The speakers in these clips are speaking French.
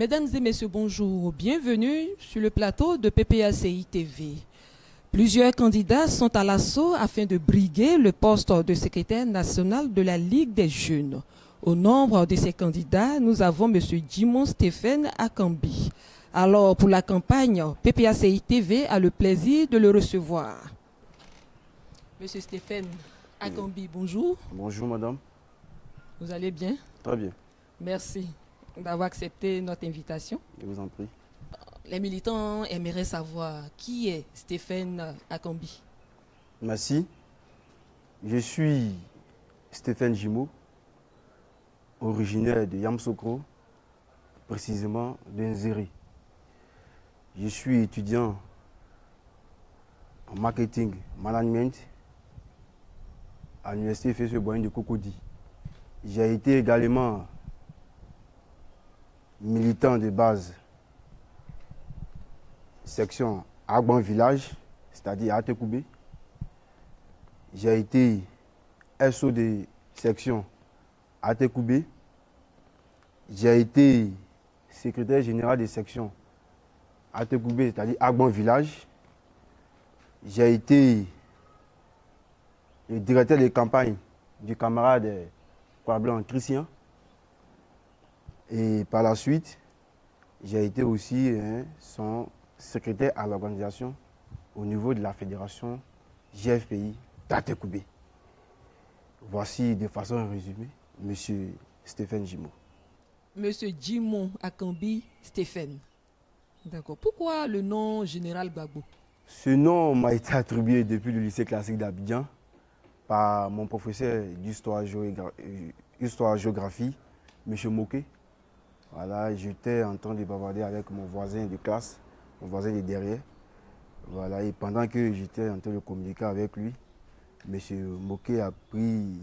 Mesdames et messieurs, bonjour. Bienvenue sur le plateau de PPACI TV. Plusieurs candidats sont à l'assaut afin de briguer le poste de secrétaire national de la Ligue des jeunes. Au nombre de ces candidats, nous avons M. Jimon Stéphane Akambi. Alors, pour la campagne, PPACI TV a le plaisir de le recevoir. M. Stéphane Akambi, bonjour. Bonjour madame. Vous allez bien? Très bien. Merci d'avoir accepté notre invitation. Je vous en prie. Les militants aimeraient savoir qui est Stéphane Akambi. Merci. Je suis Stéphane Jimo, originaire de Yamsokro, précisément de Nzeri. Je suis étudiant en marketing management à l'université Fessé-Boyen de Cocody. J'ai été également militant de base, section Agban Village, c'est-à-dire Atekoubé. J'ai été SO de section Atekoubé. J'ai été secrétaire général de section Atekoubé, c'est-à-dire Agban Village. J'ai été le directeur de campagne du camarade Blanc Christian. Et par la suite, j'ai été aussi son secrétaire à l'organisation au niveau de la fédération GFPI d'Atekoubé. Voici de façon résumée M. Stéphane Jimo. Monsieur Jimon Akambi Stéphane. D'accord. Pourquoi le nom Général Gbagbo? Ce nom m'a été attribué depuis le lycée classique d'Abidjan par mon professeur d'histoire-géographie, M. Moké. Voilà, j'étais en train de bavarder avec mon voisin de classe, mon voisin de derrière. Voilà, et pendant que j'étais en train de communiquer avec lui, M. Moké a pris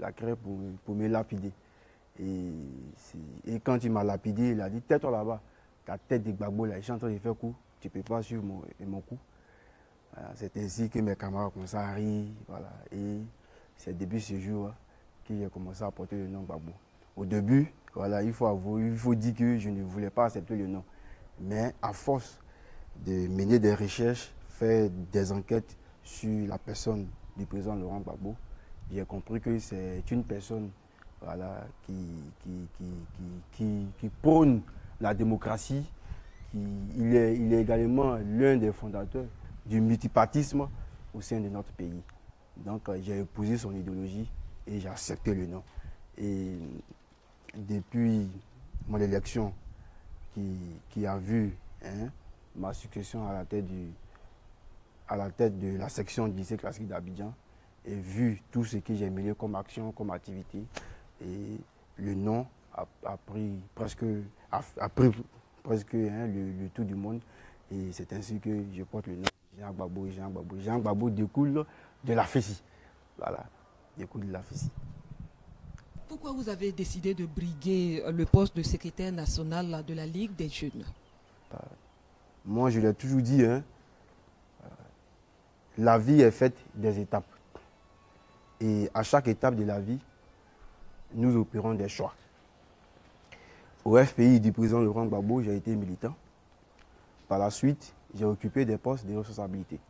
la craie pour me lapider. Et quand il m'a lapidé, il a dit « Tais-toi là-bas, ta tête de Gbagbo, là, je suis en train de faire coup, tu ne peux pas suivre mon coup. » Voilà, c'est ainsi que mes camarades commencé à rire. Voilà, et c'est depuis ce jour que j'ai commencé à porter le nom Gbagbo. Au début, voilà, il faut avouer, il faut dire que je ne voulais pas accepter le nom. Mais à force de mener des recherches, faire des enquêtes sur la personne du président Laurent Gbagbo, j'ai compris que c'est une personne, voilà, qui prône la démocratie. Il est également l'un des fondateurs du multipartisme au sein de notre pays. Donc j'ai épousé son idéologie et j'ai accepté le nom. Et depuis mon élection qui a vu ma succession à la tête de la section du lycée classique d'Abidjan, et vu tout ce que j'ai mené comme action, comme activité, et le nom a pris presque le tour du monde, et c'est ainsi que je porte le nom Jean Gbagbo. Jean Gbagbo découle de la Fessi. Voilà, découle de la Fessi. Pourquoi vous avez décidé de briguer le poste de secrétaire national de la Ligue des jeunes? Moi, je l'ai toujours dit, la vie est faite des étapes. Et à chaque étape de la vie, nous opérons des choix. Au FPI du président Laurent Gbagbo, j'ai été militant. Par la suite, j'ai occupé des postes de responsabilité.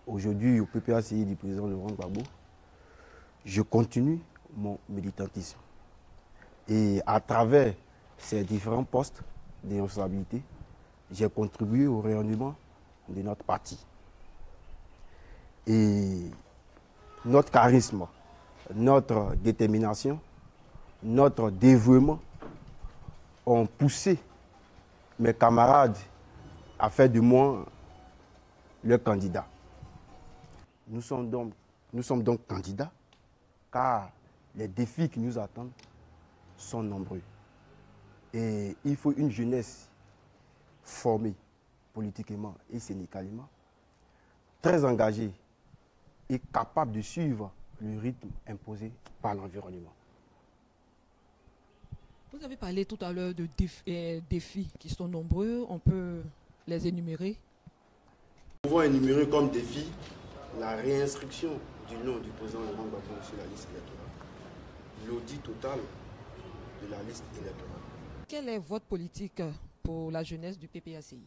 Aujourd'hui, au PPACI du président Laurent Gbagbo, je continue mon militantisme. Et à travers ces différents postes de responsabilité, j'ai contribué au rayonnement de notre parti. Et notre charisme, notre détermination, notre dévouement ont poussé mes camarades à faire de moi leur candidat. Nous sommes donc candidats car les défis qui nous attendent sont nombreux. Et il faut une jeunesse formée politiquement et syndicalement, très engagée et capable de suivre le rythme imposé par l'environnement. Vous avez parlé tout à l'heure de défis qui sont nombreux, on peut les énumérer. Nous pouvons énumérer comme défi la réinscription du nom du président Laurent Gbagbo sur la liste électorale, l'audit total de la liste électorale, Quelle est votre politique pour la jeunesse du PPACI?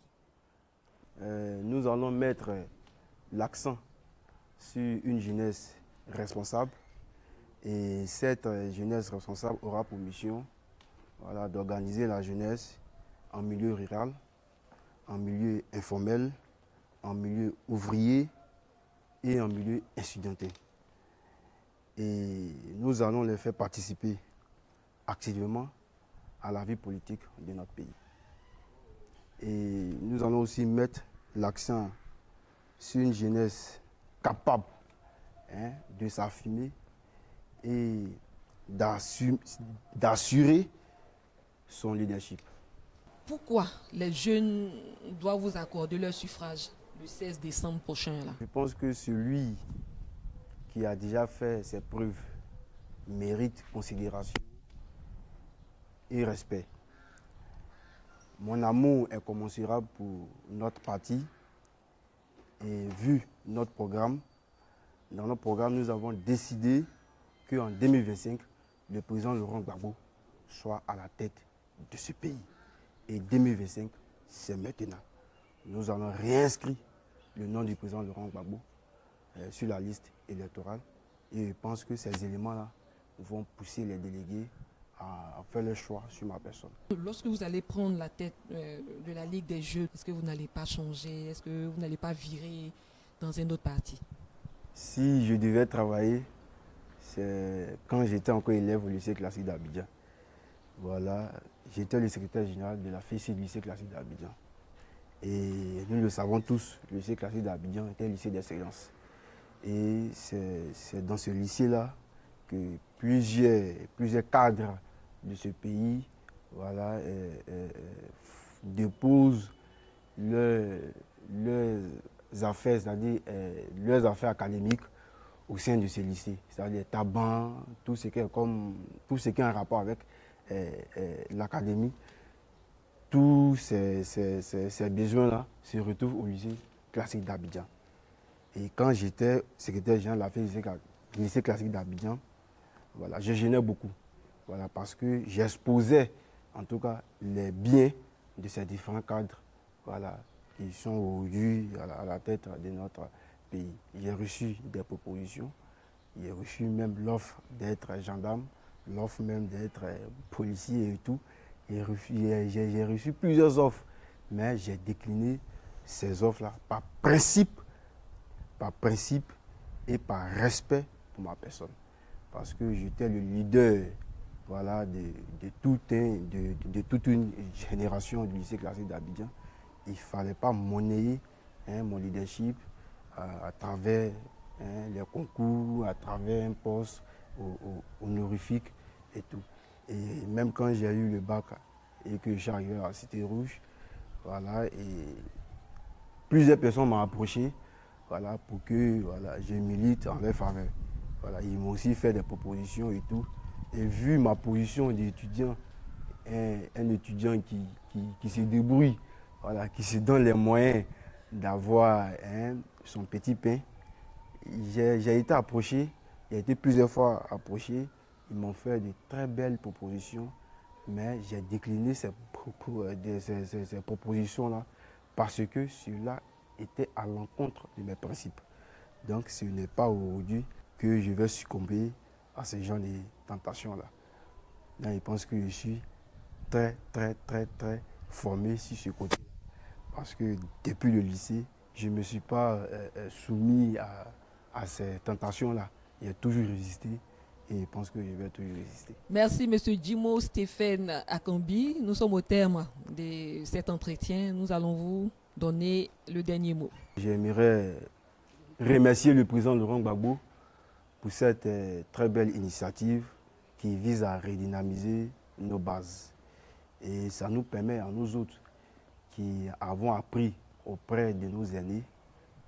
Nous allons mettre l'accent sur une jeunesse responsable. Et cette jeunesse responsable aura pour mission, voilà, d'organiser la jeunesse en milieu rural, en milieu informel, en milieu ouvrier et en milieu estudiantin. Et nous allons les faire participer activement à la vie politique de notre pays. Et nous allons aussi mettre l'accent sur une jeunesse capable de s'affirmer et d'assurer son leadership. Pourquoi les jeunes doivent vous accorder leur suffrage le 16 décembre prochain là? Je pense que celui qui a déjà fait ses preuves mérite considération et respect. Mon amour est commensurable pour notre parti et vu notre programme, dans notre programme, nous avons décidé qu'en 2025, le président Laurent Gbagbo soit à la tête de ce pays. Et 2025, c'est maintenant. Nous allons réinscrire le nom du président Laurent Gbagbo sur la liste électorale. Et je pense que ces éléments-là vont pousser les délégués à faire le choix sur ma personne. Lorsque vous allez prendre la tête de la Ligue des Jeux, est-ce que vous n'allez pas changer? Est-ce que vous n'allez pas virer dans un autre parti? Si je devais travailler, c'est quand j'étais encore élève au lycée classique d'Abidjan. Voilà, j'étais le secrétaire général de la FECI du lycée classique d'Abidjan. Et nous le savons tous, le lycée classique d'Abidjan était un lycée d'excellence. Et c'est dans ce lycée-là que plusieurs cadres de ce pays, voilà, déposent leurs affaires, c'est-à-dire leurs affaires académiques au sein de ce lycée. C'est-à-dire tabac, tout ce qui est en rapport avec l'académie. Tous ces besoins-là se retrouvent au lycée classique d'Abidjan. Et quand j'étais secrétaire général de la FECI du lycée classique d'Abidjan, voilà, je gênais beaucoup, voilà, parce que j'exposais en tout cas les biens de ces différents cadres, voilà, qui sont aujourd'hui à la tête de notre pays. J'ai reçu des propositions, j'ai reçu même l'offre d'être gendarme, l'offre même d'être policier et tout. J'ai reçu plusieurs offres, mais j'ai décliné ces offres-là par principe et par respect pour ma personne. Parce que j'étais le leader, voilà, de toute une génération du lycée classique d'Abidjan. Il ne fallait pas monnayer mon leadership à travers les concours, à travers un poste honorifique et tout. Et même quand j'ai eu le bac et que j'arrivais à la Cité Rouge, voilà, et plusieurs personnes m'ont approché, voilà, pour que, voilà, je milite en leur faveur. Voilà, ils m'ont aussi fait des propositions et tout. Et vu ma position d'étudiant, un étudiant qui se débrouille, voilà, qui se donne les moyens d'avoir son petit pain, j'ai été approché, j'ai été plusieurs fois approché. Ils m'ont fait de très belles propositions, mais j'ai décliné ces propositions-là parce que cela était à l'encontre de mes principes. Donc ce n'est pas aujourd'hui que je vais succomber à ce genre de tentations-là. Je pense que je suis très formé sur ce côté. Parce que depuis le lycée, je ne me suis pas soumis à ces tentations-là. J'ai toujours résisté et je pense que je vais toujours résister. Merci, M. Djimo Stéphane Akambi. Nous sommes au terme de cet entretien. Nous allons vous donner le dernier mot. J'aimerais remercier le président Laurent Gbagbo pour cette très belle initiative qui vise à redynamiser nos bases. Et ça nous permet à nous autres qui avons appris auprès de nos aînés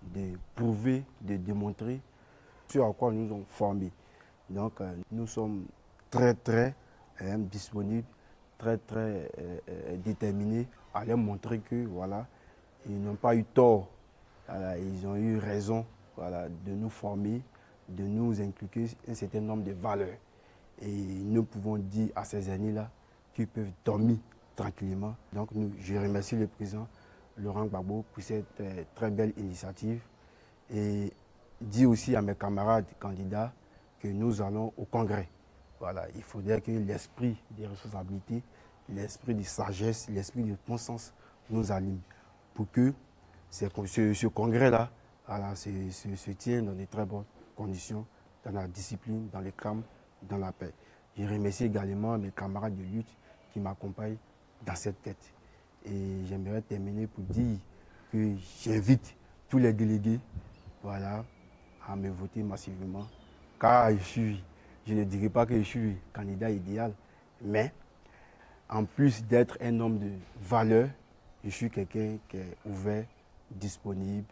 de prouver, de démontrer ce à quoi nous sommes formés. Donc nous sommes très disponibles, très déterminés à leur montrer que voilà, ils n'ont pas eu tort, voilà, ils ont eu raison, voilà, de nous former, de nous inculquer un certain nombre de valeurs. Et nous pouvons dire à ces aînés-là qu'ils peuvent dormir tranquillement. Donc je remercie le président Laurent Gbagbo pour cette très belle initiative et dis aussi à mes camarades candidats que nous allons au Congrès. Voilà, il faudrait que l'esprit des responsabilités, l'esprit de sagesse, l'esprit de bon sens nous anime pour que ce congrès-là voilà, se tienne dans de très bonnes conditions, dans la discipline, dans le calme, dans la paix. Je remercie également mes camarades de lutte qui m'accompagnent dans cette quête. Et j'aimerais terminer pour dire que j'invite tous les délégués voilà, à me voter massivement, car je ne dirais pas que je suis candidat idéal, mais en plus d'être un homme de valeur, je suis quelqu'un qui est ouvert, disponible,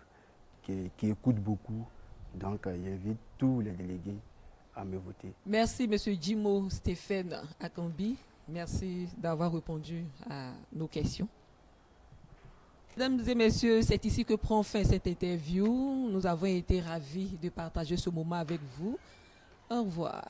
qui écoute beaucoup. Donc, j'invite tous les délégués à me voter. Merci, M. Jimo Stéphane Akambi. Merci d'avoir répondu à nos questions. Mesdames et messieurs, c'est ici que prend fin cette interview. Nous avons été ravis de partager ce moment avec vous. Au revoir.